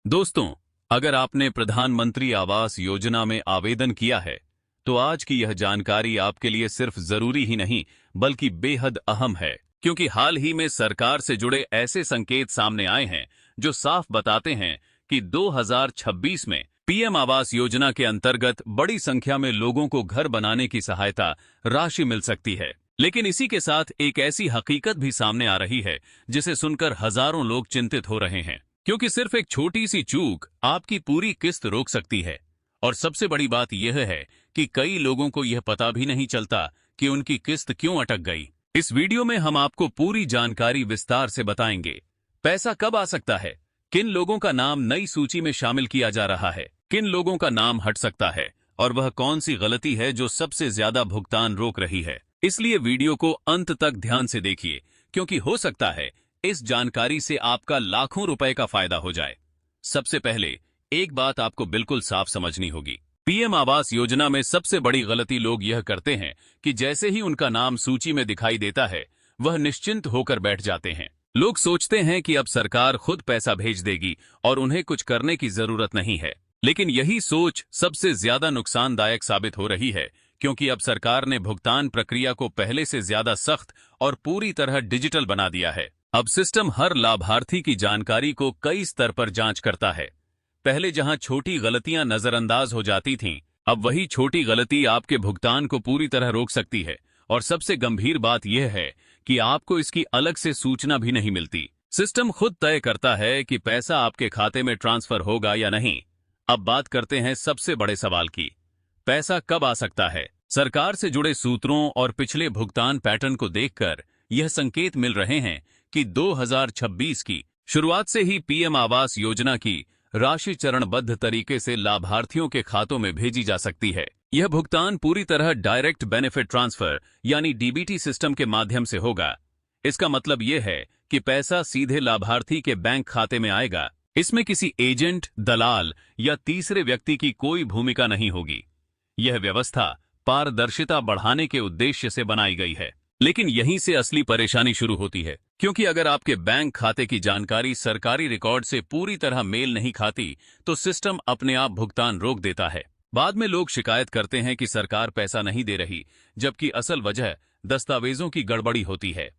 दोस्तों, अगर आपने प्रधानमंत्री आवास योजना में आवेदन किया है, तो आज की यह जानकारी आपके लिए सिर्फ जरूरी ही नहीं, बल्कि बेहद अहम है, क्योंकि हाल ही में सरकार से जुड़े ऐसे संकेत सामने आए हैं जो साफ बताते हैं कि 2026 में पीएम आवास योजना के अंतर्गत बड़ी संख्या में लोगों को घर बनाने की सहायता राशि मिल सकती है। लेकिन इसी के साथ एक ऐसी हकीकत भी सामने आ रही है जिसे सुनकर हजारों लोग चिंतित हो रहे हैं, क्योंकि सिर्फ एक छोटी सी चूक आपकी पूरी किस्त रोक सकती है। और सबसे बड़ी बात यह है कि कई लोगों को यह पता भी नहीं चलता कि उनकी किस्त क्यों अटक गई। इस वीडियो में हम आपको पूरी जानकारी विस्तार से बताएंगे। पैसा कब आ सकता है, किन लोगों का नाम नई सूची में शामिल किया जा रहा है, किन लोगों का नाम हट सकता है, और वह कौन सी गलती है जो सबसे ज्यादा भुगतान रोक रही है। इसलिए वीडियो को अंत तक ध्यान से देखिए, क्योंकि हो सकता है इस जानकारी से आपका लाखों रुपए का फायदा हो जाए। सबसे पहले एक बात आपको बिल्कुल साफ समझनी होगी। पीएम आवास योजना में सबसे बड़ी गलती लोग यह करते हैं कि जैसे ही उनका नाम सूची में दिखाई देता है, वह निश्चिंत होकर बैठ जाते हैं। लोग सोचते हैं कि अब सरकार खुद पैसा भेज देगी और उन्हें कुछ करने की जरूरत नहीं है। लेकिन यही सोच सबसे ज्यादा नुकसानदायक साबित हो रही है, क्योंकि अब सरकार ने भुगतान प्रक्रिया को पहले से ज्यादा सख्त और पूरी तरह डिजिटल बना दिया है। अब सिस्टम हर लाभार्थी की जानकारी को कई स्तर पर जांच करता है। पहले जहां छोटी गलतियां नजरअंदाज हो जाती थीं, अब वही छोटी गलती आपके भुगतान को पूरी तरह रोक सकती है। और सबसे गंभीर बात यह है कि आपको इसकी अलग से सूचना भी नहीं मिलती। सिस्टम खुद तय करता है कि पैसा आपके खाते में ट्रांसफर होगा या नहीं। अब बात करते हैं सबसे बड़े सवाल की, पैसा कब आ सकता है। सरकार से जुड़े सूत्रों और पिछले भुगतान पैटर्न को देखकर यह संकेत मिल रहे हैं कि 2026 की शुरुआत से ही पीएम आवास योजना की राशि चरणबद्ध तरीके से लाभार्थियों के खातों में भेजी जा सकती है। यह भुगतान पूरी तरह डायरेक्ट बेनिफिट ट्रांसफर यानी डीबीटी सिस्टम के माध्यम से होगा। इसका मतलब यह है कि पैसा सीधे लाभार्थी के बैंक खाते में आएगा। इसमें किसी एजेंट, दलाल या तीसरे व्यक्ति की कोई भूमिका नहीं होगी। यह व्यवस्था पारदर्शिता बढ़ाने के उद्देश्य से बनाई गई है। लेकिन यहीं से असली परेशानी शुरू होती है, क्योंकि अगर आपके बैंक खाते की जानकारी सरकारी रिकॉर्ड से पूरी तरह मेल नहीं खाती, तो सिस्टम अपने आप भुगतान रोक देता है। बाद में लोग शिकायत करते हैं कि सरकार पैसा नहीं दे रही, जबकि असल वजह दस्तावेजों की गड़बड़ी होती है।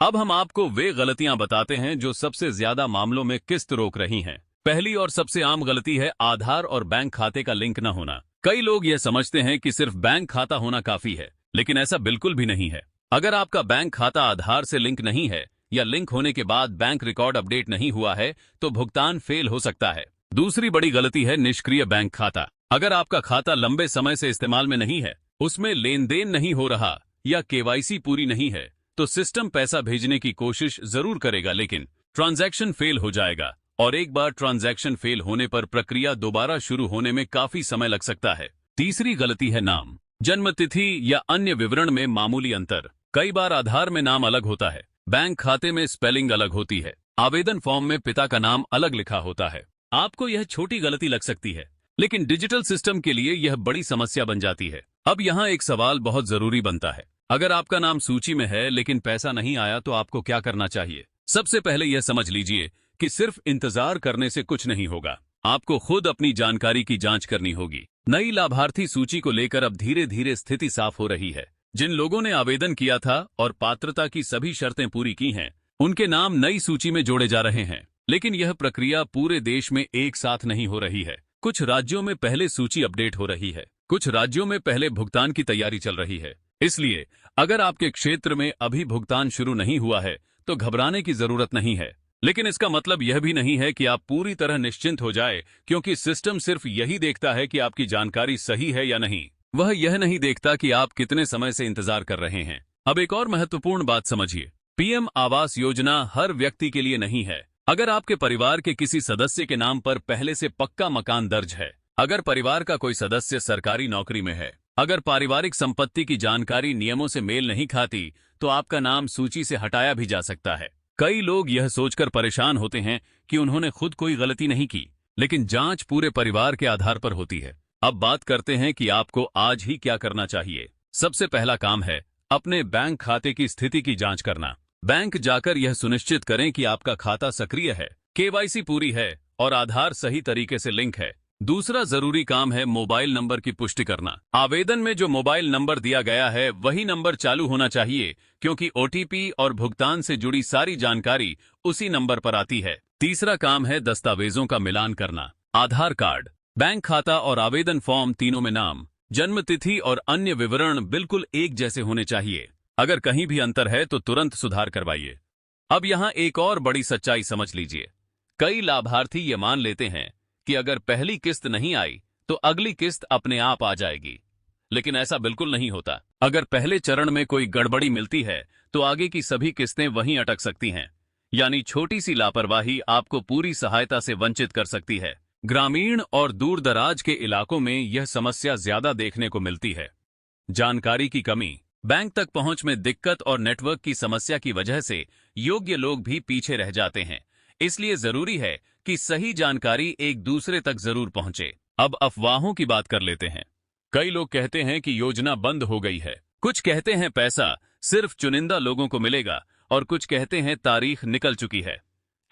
अब हम आपको वे गलतियां बताते हैं जो सबसे ज्यादा मामलों में किस्त रोक रही हैं। पहली और सबसे आम गलती है आधार और बैंक खाते का लिंक न होना। कई लोग यह समझते हैं कि सिर्फ बैंक खाता होना काफी है, लेकिन ऐसा बिल्कुल भी नहीं है। अगर आपका बैंक खाता आधार से लिंक नहीं है या लिंक होने के बाद बैंक रिकॉर्ड अपडेट नहीं हुआ है, तो भुगतान फेल हो सकता है। दूसरी बड़ी गलती है निष्क्रिय बैंक खाता। अगर आपका खाता लंबे समय से इस्तेमाल में नहीं है, उसमें लेन देन नहीं हो रहा या केवाईसी पूरी नहीं है, तो सिस्टम पैसा भेजने की कोशिश जरूर करेगा, लेकिन ट्रांजैक्शन फेल हो जाएगा। और एक बार ट्रांजैक्शन फेल होने पर प्रक्रिया दोबारा शुरू होने में काफी समय लग सकता है। तीसरी गलती है नाम, जन्मतिथि या अन्य विवरण में मामूली अंतर। कई बार आधार में नाम अलग होता है, बैंक खाते में स्पेलिंग अलग होती है, आवेदन फॉर्म में पिता का नाम अलग लिखा होता है। आपको यह छोटी गलती लग सकती है, लेकिन डिजिटल सिस्टम के लिए यह बड़ी समस्या बन जाती है। अब यहाँ एक सवाल बहुत जरूरी बनता है, अगर आपका नाम सूची में है लेकिन पैसा नहीं आया, तो आपको क्या करना चाहिए। सबसे पहले यह समझ लीजिए कि सिर्फ इंतजार करने से कुछ नहीं होगा। आपको खुद अपनी जानकारी की जांच करनी होगी। नई लाभार्थी सूची को लेकर अब धीरे धीरे स्थिति साफ हो रही है। जिन लोगों ने आवेदन किया था और पात्रता की सभी शर्तें पूरी की हैं, उनके नाम नई सूची में जोड़े जा रहे हैं। लेकिन यह प्रक्रिया पूरे देश में एक साथ नहीं हो रही है। कुछ राज्यों में पहले सूची अपडेट हो रही है, कुछ राज्यों में पहले भुगतान की तैयारी चल रही है। इसलिए अगर आपके क्षेत्र में अभी भुगतान शुरू नहीं हुआ है, तो घबराने की जरूरत नहीं है। लेकिन इसका मतलब यह भी नहीं है कि आप पूरी तरह निश्चिंत हो जाए, क्योंकि सिस्टम सिर्फ यही देखता है कि आपकी जानकारी सही है या नहीं। वह यह नहीं देखता कि आप कितने समय से इंतजार कर रहे हैं। अब एक और महत्वपूर्ण बात समझिए, पीएम आवास योजना हर व्यक्ति के लिए नहीं है। अगर आपके परिवार के किसी सदस्य के नाम पर पहले से पक्का मकान दर्ज है, अगर परिवार का कोई सदस्य सरकारी नौकरी में है, अगर पारिवारिक संपत्ति की जानकारी नियमों से मेल नहीं खाती, तो आपका नाम सूची से हटाया भी जा सकता है। कई लोग यह सोचकर परेशान होते हैं कि उन्होंने खुद कोई गलती नहीं की, लेकिन जांच पूरे परिवार के आधार पर होती है। अब बात करते हैं कि आपको आज ही क्या करना चाहिए। सबसे पहला काम है अपने बैंक खाते की स्थिति की जांच करना। बैंक जाकर यह सुनिश्चित करें कि आपका खाता सक्रिय है, केवाईसी पूरी है और आधार सही तरीके से लिंक है। दूसरा जरूरी काम है मोबाइल नंबर की पुष्टि करना। आवेदन में जो मोबाइल नंबर दिया गया है वही नंबर चालू होना चाहिए, क्योंकि ओटीपी और भुगतान से जुड़ी सारी जानकारी उसी नंबर पर आती है। तीसरा काम है दस्तावेजों का मिलान करना। आधार कार्ड, बैंक खाता और आवेदन फॉर्म तीनों में नाम, जन्म तिथि और अन्य विवरण बिल्कुल एक जैसे होने चाहिए। अगर कहीं भी अंतर है तो तुरंत सुधार करवाइए। अब यहां एक और बड़ी सच्चाई समझ लीजिए। कई लाभार्थी ये मान लेते हैं कि अगर पहली किस्त नहीं आई तो अगली किस्त अपने आप आ जाएगी, लेकिन ऐसा बिल्कुल नहीं होता। अगर पहले चरण में कोई गड़बड़ी मिलती है तो आगे की सभी किस्तें वहीं अटक सकती हैं। यानी छोटी सी लापरवाही आपको पूरी सहायता से वंचित कर सकती है। ग्रामीण और दूर दराज के इलाकों में यह समस्या ज्यादा देखने को मिलती है। जानकारी की कमी, बैंक तक पहुंच में दिक्कत और नेटवर्क की समस्या की वजह से योग्य लोग भी पीछे रह जाते हैं। इसलिए जरूरी है कि सही जानकारी एक दूसरे तक जरूर पहुंचे। अब अफवाहों की बात कर लेते हैं। कई लोग कहते हैं कि योजना बंद हो गई है, कुछ कहते हैं पैसा सिर्फ चुनिंदा लोगों को मिलेगा और कुछ कहते हैं तारीख निकल चुकी है।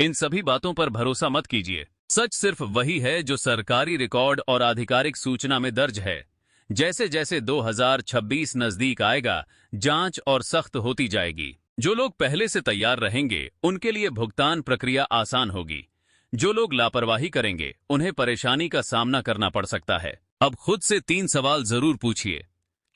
इन सभी बातों पर भरोसा मत कीजिए। सच सिर्फ वही है जो सरकारी रिकॉर्ड और आधिकारिक सूचना में दर्ज है। जैसे जैसे 2026 नजदीक आएगा, जांच और सख्त होती जाएगी। जो लोग पहले से तैयार रहेंगे उनके लिए भुगतान प्रक्रिया आसान होगी। जो लोग लापरवाही करेंगे उन्हें परेशानी का सामना करना पड़ सकता है। अब खुद से 3 सवाल जरूर पूछिए।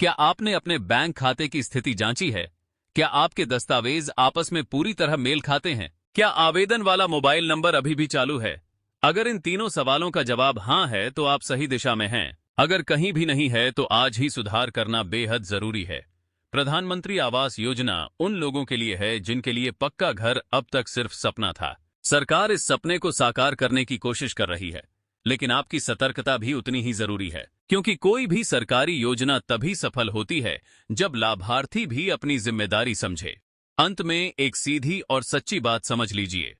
क्या आपने अपने बैंक खाते की स्थिति जांची है? क्या आपके दस्तावेज आपस में पूरी तरह मेल खाते हैं? क्या आवेदन वाला मोबाइल नंबर अभी भी चालू है? अगर इन तीनों सवालों का जवाब हां है तो आप सही दिशा में हैं। अगर कहीं भी नहीं है तो आज ही सुधार करना बेहद जरूरी है। प्रधानमंत्री आवास योजना उन लोगों के लिए है जिनके लिए पक्का घर अब तक सिर्फ सपना था। सरकार इस सपने को साकार करने की कोशिश कर रही है, लेकिन आपकी सतर्कता भी उतनी ही जरूरी है, क्योंकि कोई भी सरकारी योजना तभी सफल होती है जब लाभार्थी भी अपनी जिम्मेदारी समझे। अंत में एक सीधी और सच्ची बात समझ लीजिए।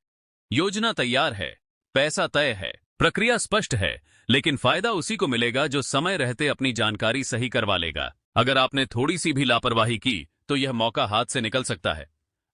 योजना तैयार है, पैसा तय है, प्रक्रिया स्पष्ट है, लेकिन फायदा उसी को मिलेगा जो समय रहते अपनी जानकारी सही करवा लेगा। अगर आपने थोड़ी सी भी लापरवाही की तो यह मौका हाथ से निकल सकता है।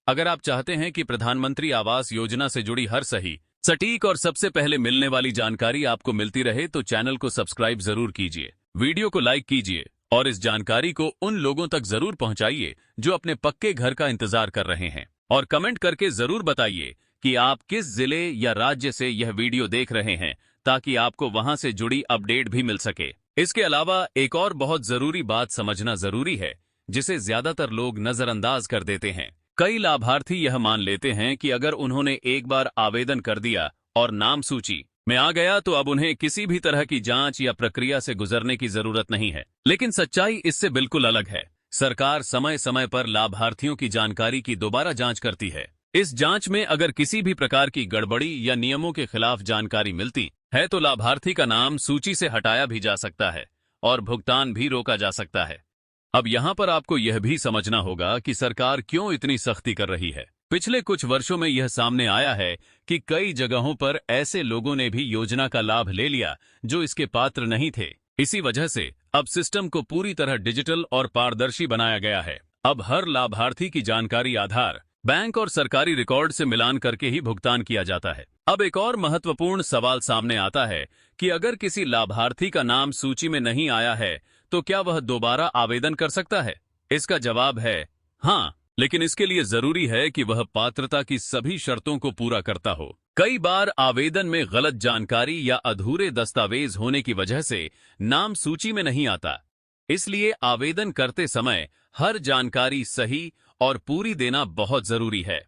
अगर आप चाहते हैं कि प्रधानमंत्री आवास योजना से जुड़ी हर सही, सटीक और सबसे पहले मिलने वाली जानकारी आपको मिलती रहे तो चैनल को सब्सक्राइब जरूर कीजिए, वीडियो को लाइक कीजिए और इस जानकारी को उन लोगों तक जरूर पहुंचाइए जो अपने पक्के घर का इंतजार कर रहे हैं। और कमेंट करके जरूर बताइए कि आप किस जिले या राज्य से यह वीडियो देख रहे हैं, ताकि आपको वहां से जुड़ी अपडेट भी मिल सके। इसके अलावा एक और बहुत जरूरी बात समझना जरूरी है, जिसे ज्यादातर लोग नजरअंदाज कर देते हैं। कई लाभार्थी यह मान लेते हैं कि अगर उन्होंने एक बार आवेदन कर दिया और नाम सूची में आ गया तो अब उन्हें किसी भी तरह की जांच या प्रक्रिया से गुजरने की जरूरत नहीं है। लेकिन सच्चाई इससे बिल्कुल अलग है। सरकार समय समय पर लाभार्थियों की जानकारी की दोबारा जांच करती है। इस जांच में अगर किसी भी प्रकार की गड़बड़ी या नियमों के खिलाफ जानकारी मिलती है तो लाभार्थी का नाम सूची से हटाया भी जा सकता है और भुगतान भी रोका जा सकता है। अब यहाँ पर आपको यह भी समझना होगा कि सरकार क्यों इतनी सख्ती कर रही है। पिछले कुछ वर्षों में यह सामने आया है कि कई जगहों पर ऐसे लोगों ने भी योजना का लाभ ले लिया जो इसके पात्र नहीं थे। इसी वजह से अब सिस्टम को पूरी तरह डिजिटल और पारदर्शी बनाया गया है। अब हर लाभार्थी की जानकारी आधार, बैंक और सरकारी रिकॉर्ड से मिलान करके ही भुगतान किया जाता है। अब एक और महत्वपूर्ण सवाल सामने आता है कि अगर किसी लाभार्थी का नाम सूची में नहीं आया है तो क्या वह दोबारा आवेदन कर सकता है? इसका जवाब है हाँ, लेकिन इसके लिए जरूरी है कि वह पात्रता की सभी शर्तों को पूरा करता हो। कई बार आवेदन में गलत जानकारी या अधूरे दस्तावेज होने की वजह से नाम सूची में नहीं आता। इसलिए आवेदन करते समय हर जानकारी सही और पूरी देना बहुत जरूरी है।